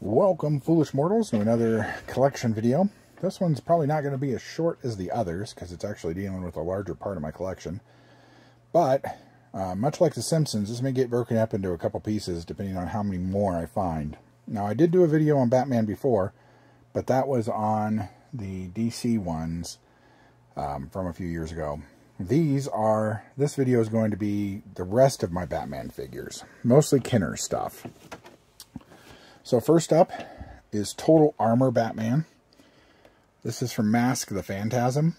Welcome, foolish mortals, to another collection video. This one's probably not going to be as short as the others, because it's actually dealing with a larger part of my collection. But, much like The Simpsons, this may get broken up into a couple pieces, depending on how many more I find. Now, I did do a video on Batman before, but that was on the DC ones from a few years ago. This video is going to be the rest of my Batman figures, mostly Kenner stuff. So first up is Total Armor Batman. This is from Mask the Phantasm.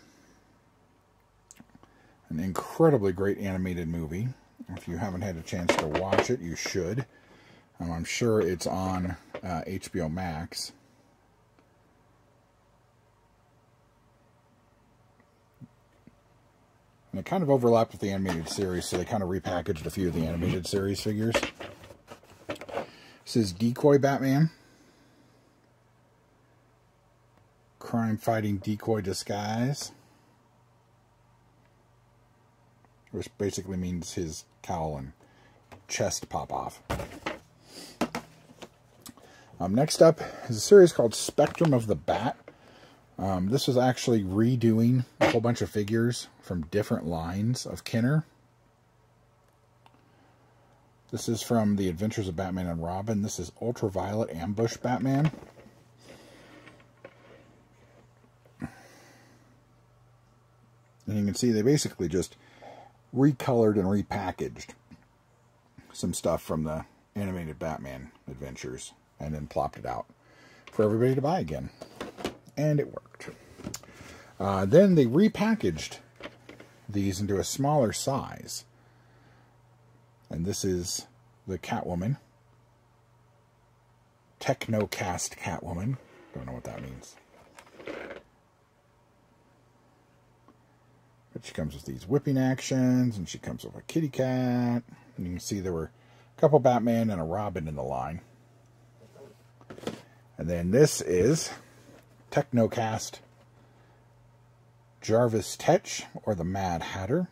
An incredibly great animated movie. If you haven't had a chance to watch it, you should. I'm sure it's on HBO Max. And it kind of overlapped with the animated series, so they kind of repackaged a few of the animated series figures. This is Decoy Batman. Crime-fighting decoy disguise. Which basically means his cowl and chest pop off. Next up is a series called Spectrum of the Bat. This was actually redoing a whole bunch of figures from different lines of Kenner. This is from The Adventures of Batman and Robin. This is Ultraviolet Ambush Batman. And you can see they basically just recolored and repackaged some stuff from the animated Batman adventures and then plopped it out for everybody to buy again. And it worked. Then they repackaged these into a smaller size. And this is the Catwoman. Technocast Catwoman. Don't know what that means. But she comes with these whipping actions, and she comes with a kitty cat. And you can see there were a couple Batman and a Robin in the line. And then this is Technocast Jarvis Tetch, or the Mad Hatter.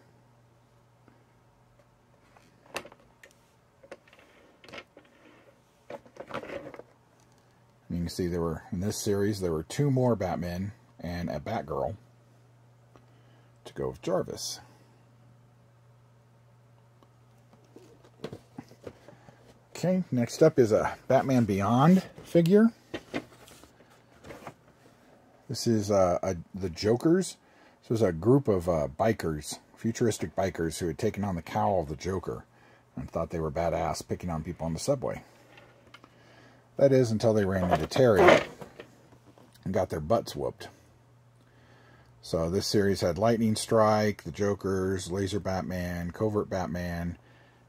And you can see in this series, there were two more Batmen and a Batgirl to go with Jarvis. Okay, next up is a Batman Beyond figure. This is the Jokers. This was a group of bikers, futuristic bikers, who had taken on the cowl of the Joker and thought they were badass picking on people on the subway. That is, until they ran into Terry and got their butts whooped. So this series had Lightning Strike, the Jokers, Laser Batman, Covert Batman,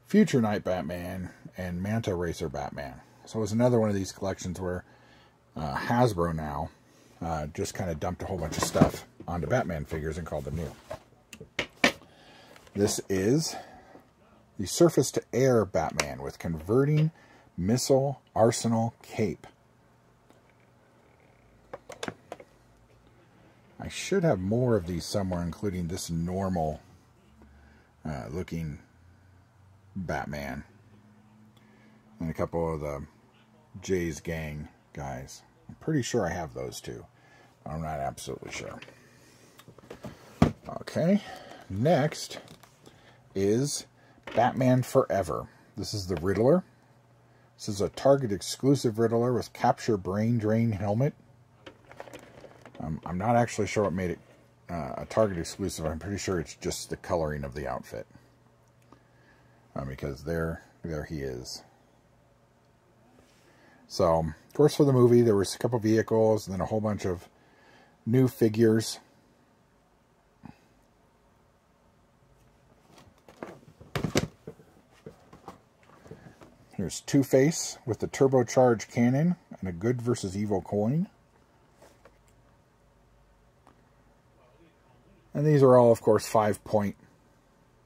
Future Night Batman, and Manta Racer Batman. So it was another one of these collections where Hasbro now just kind of dumped a whole bunch of stuff onto Batman figures and called them new. This is the Surface-to-Air Batman with Converting Missile Arsenal Cape. I should have more of these somewhere, including this normal looking Batman and a couple of the Jay's Gang guys. I'm pretty sure I have those two, but I'm not absolutely sure. Okay, next is Batman Forever. This is the Riddler. This is a Target exclusive Riddler with Capture Brain Drain helmet. I'm not actually sure what made it a Target exclusive. I'm pretty sure it's just the coloring of the outfit. Because there he is. So, of course, for the movie, there was a couple vehicles and then a whole bunch of new figures. Here's Two-Face with the turbocharged cannon and a good versus evil coin. And these are all, of course, 5-point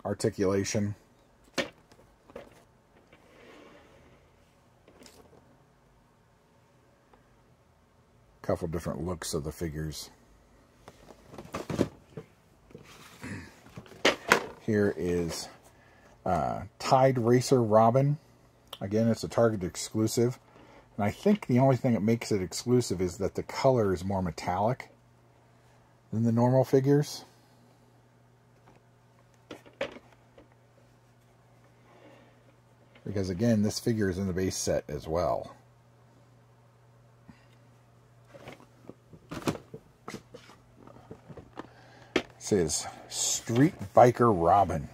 articulation. Couple different looks of the figures. Here is Tide Racer Robin. Again, it's a Target exclusive. And I think the only thing that makes it exclusive is that the color is more metallic than the normal figures. Because again, this figure is in the base set as well. It says Street Biker Robin.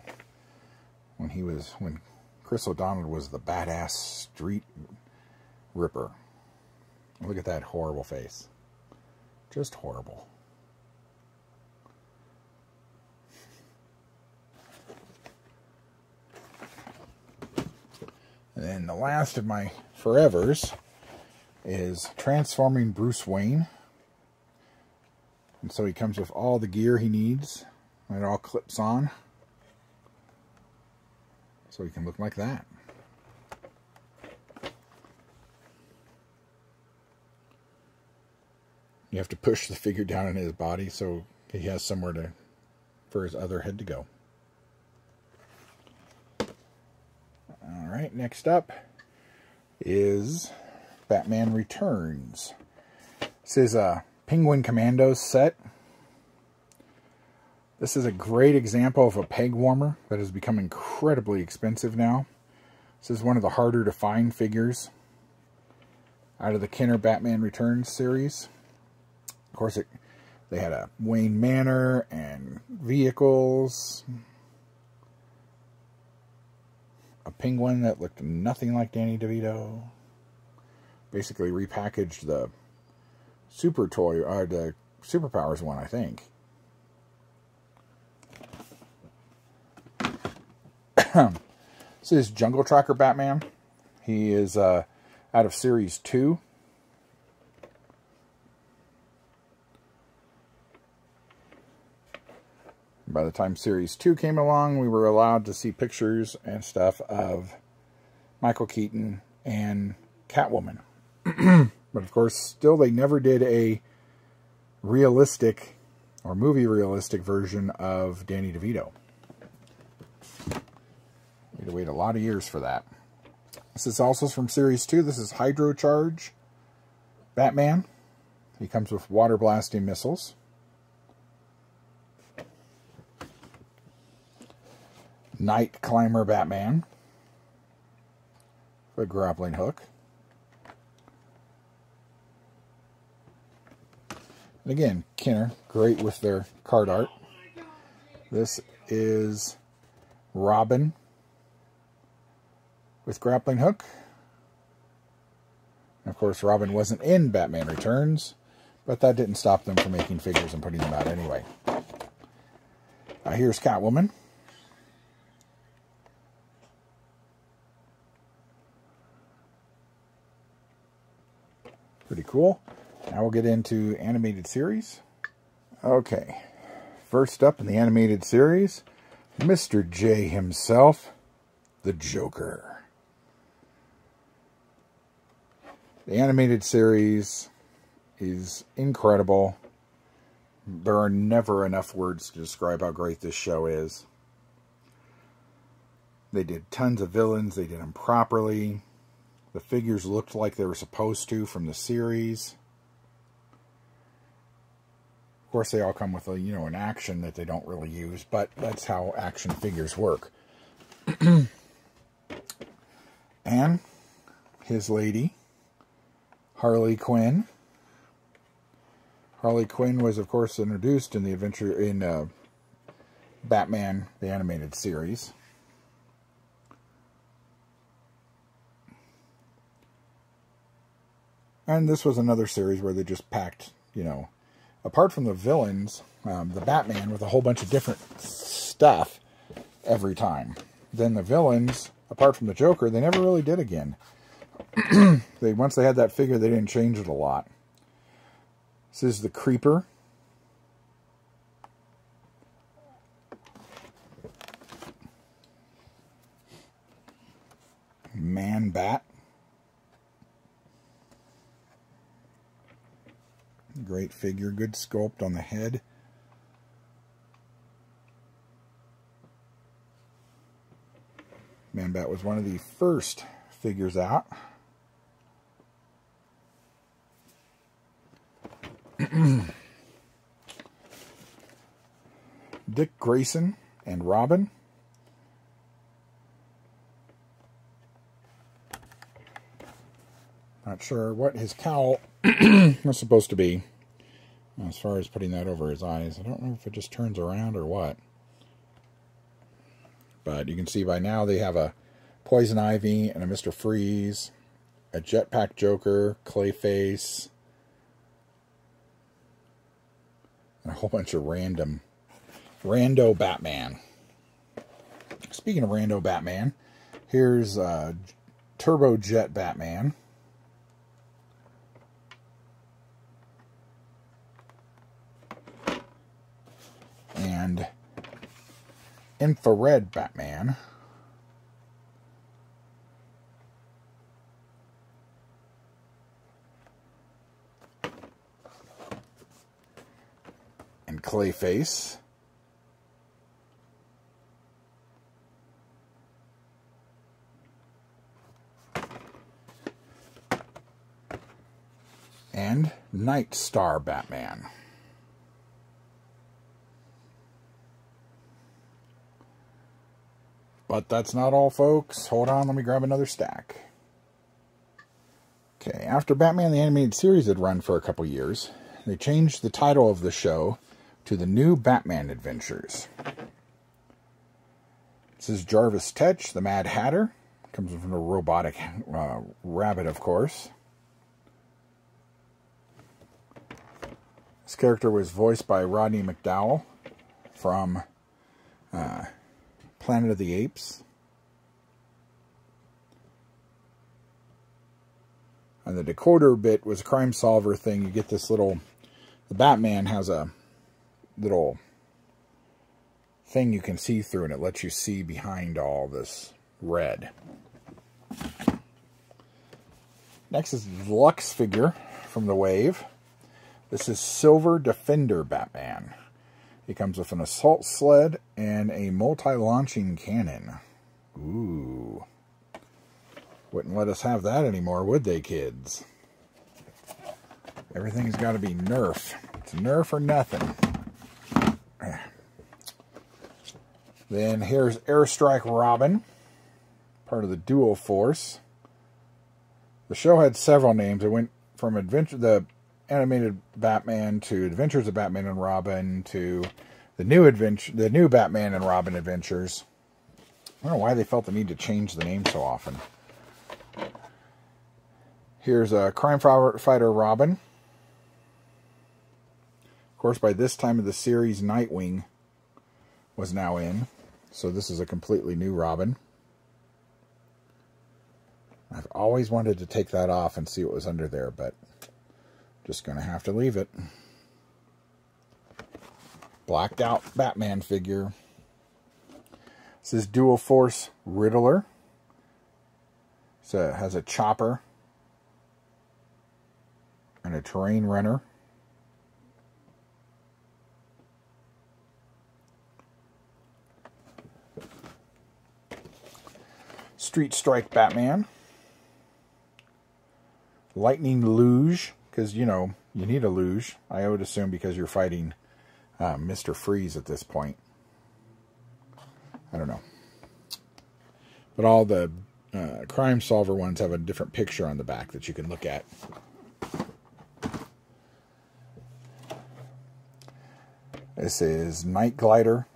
When Chris O'Donnell was the badass street ripper. Look at that horrible face. Just horrible. And then the last of my forevers is Transforming Bruce Wayne. And so he comes with all the gear he needs. And it all clips on. So he can look like that. You have to push the figure down in his body so he has somewhere for his other head to go. Alright, next up is Batman Returns. This is a Penguin Commandos set. This is a great example of a peg warmer that has become incredibly expensive now. This is one of the harder to find figures out of the Kenner Batman Returns series. Of course, they had a Wayne Manor and vehicles. A penguin that looked nothing like Danny DeVito. Basically repackaged the Super Toy, or the Superpowers one, I think. This is Jungle Tracker Batman. He is out of Series 2. By the time Series 2 came along, we were allowed to see pictures and stuff of Michael Keaton and Catwoman. But of course, still they never did a realistic or movie realistic version of Danny DeVito. We had to wait a lot of years for that. This is also from Series 2. This is Hydrocharge Batman. He comes with water blasting missiles. Night Climber Batman. A grappling hook. And again, Kenner, great with their card art. This is Robin with grappling hook. And of course, Robin wasn't in Batman Returns, but that didn't stop them from making figures and putting them out anyway. Here's Catwoman. Pretty cool. Now we'll get into animated series. Okay. First up in the animated series, Mr. J himself, the Joker. The animated series is incredible. There are never enough words to describe how great this show is. They did tons of villains. They did them properly. The figures looked like they were supposed to from the series. Of course, they all come with an action that they don't really use, but that's how action figures work. And his lady, Harley Quinn. Harley Quinn was, of course, introduced in the adventure in Batman the Animated Series. And this was another series where they just packed, apart from the villains, the Batman with a whole bunch of different stuff every time. Then the villains, apart from the Joker, they never really did again. Once they had that figure, they didn't change it a lot. This is the Creeper. Man-Bat. Great figure, good sculpt on the head. Man-Bat was one of the first figures out. Dick Grayson and Robin. Not sure what his cowl was supposed to be as far as putting that over his eyes. I don't know if it just turns around or what. But you can see by now they have a Poison Ivy and a Mr. Freeze, a Jetpack Joker, Clayface, and a whole bunch of rando Batman. Speaking of rando Batman, here's Turbo Jet Batman. And Infrared Batman. And Clayface. And Night Star Batman. But that's not all, folks. Hold on, let me grab another stack. Okay, after Batman the Animated Series had run for a couple years, they changed the title of the show to The New Batman Adventures. This is Jarvis Tetch, the Mad Hatter. Comes from a robotic rabbit, of course. This character was voiced by Rodney McDowell from Planet of the Apes. And the decoder bit was a crime solver thing. You get this little... The Batman has a little thing you can see through, and it lets you see behind all this red. Next is the Lux figure from the Wave. This is Silver Defender Batman. He comes with an assault sled and a multi-launching cannon. Ooh. Wouldn't let us have that anymore, would they, kids? Everything's got to be Nerf. It's Nerf or nothing. Then here's Airstrike Robin, part of the Dual Force. The show had several names. It went from the animated Batman to Adventures of Batman and Robin to the new Batman and Robin Adventures. I don't know why they felt the need to change the name so often. Here's a crime fighter Robin. Of course, by this time of the series, Nightwing was now in. So this is a completely new Robin. I've always wanted to take that off and see what was under there, but just going to have to leave it. Blacked out Batman figure. This is Dual Force Riddler. So it has a chopper and a terrain runner. Street Strike Batman. Lightning Luge, because, you know, you need a luge. I would assume because you're fighting Mr. Freeze at this point. I don't know. But all the crime solver ones have a different picture on the back that you can look at. This is Night Glider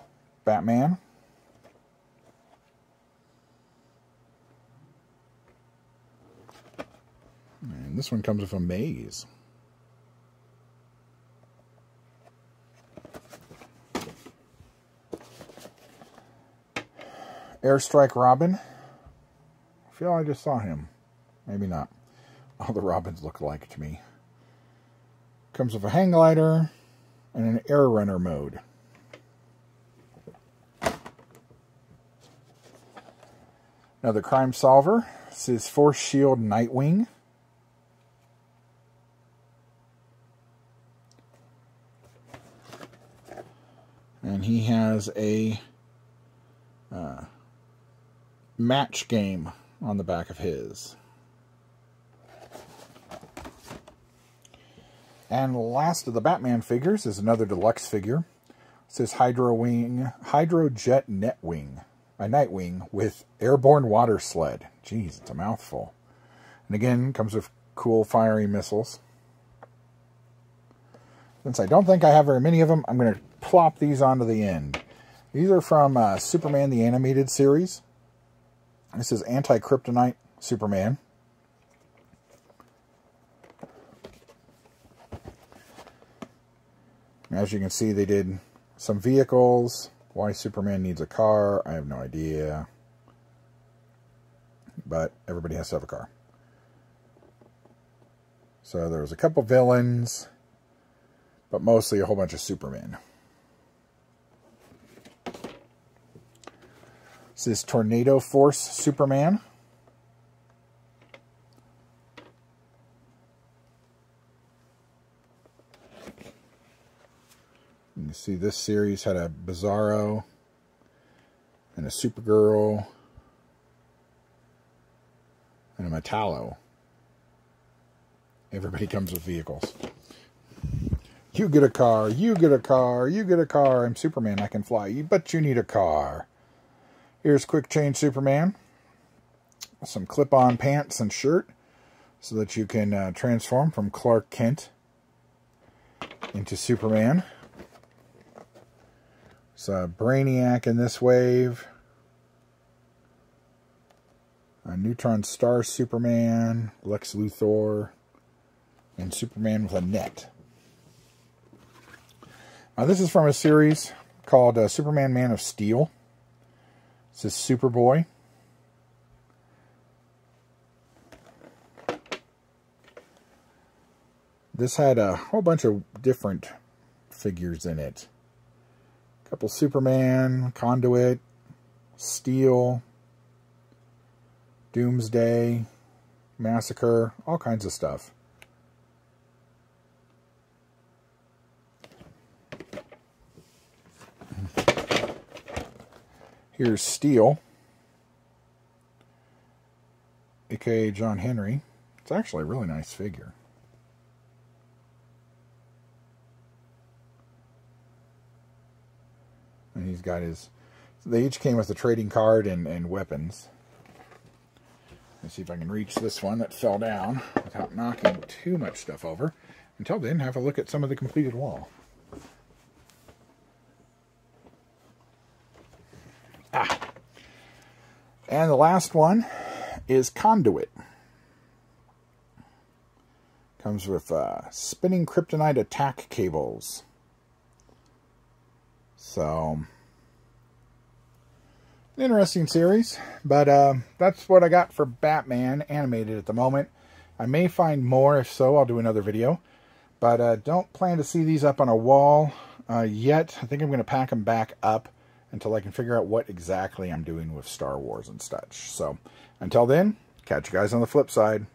Batman. And this one comes with a maze. Airstrike Robin. I feel I just saw him. Maybe not. All the Robins look alike to me. Comes with a hang glider and an air runner mode. Another crime solver. This is Force Shield Nightwing. And he has a match game on the back of his. And last of the Batman figures is another deluxe figure. It says Hydrojet Nightwing with airborne water sled. Jeez, it's a mouthful. And again, comes with cool fiery missiles. Since I don't think I have very many of them, I'm going to plop these onto the end. These are from Superman the Animated Series. This is Anti-Kryptonite Superman. As you can see, they did some vehicles. Why Superman needs a car, I have no idea. But everybody has to have a car. So there was a couple villains, but mostly a whole bunch of Supermen. This is Tornado Force Superman. You can see this series had a Bizarro and a Supergirl and a Metallo. Everybody comes with vehicles. You get a car, you get a car, you get a car. I'm Superman, I can fly, but you need a car. Here's Quick Change Superman. Some clip-on pants and shirt so that you can transform from Clark Kent into Superman. It's Brainiac in this wave. A Neutron Star Superman, Lex Luthor, and Superman with a net. This is from a series called Superman Man of Steel. This is Superboy. This had a whole bunch of different figures in it. A couple Superman, Conduit, Steel, Doomsday, Massacre, all kinds of stuff. Here's Steel, aka John Henry. It's actually a really nice figure. And he's got his... They each came with a trading card and weapons. Let's see if I can reach this one that fell down without knocking too much stuff over. Until then, have a look at some of the completed wall. And the last one is Conduit. Comes with spinning kryptonite attack cables. So, an interesting series. But that's what I got for Batman animated at the moment. I may find more. If so, I'll do another video. But don't plan to see these up on a wall yet. I think I'm going to pack them back up until I can figure out what exactly I'm doing with Star Wars and such. So, until then, catch you guys on the flip side.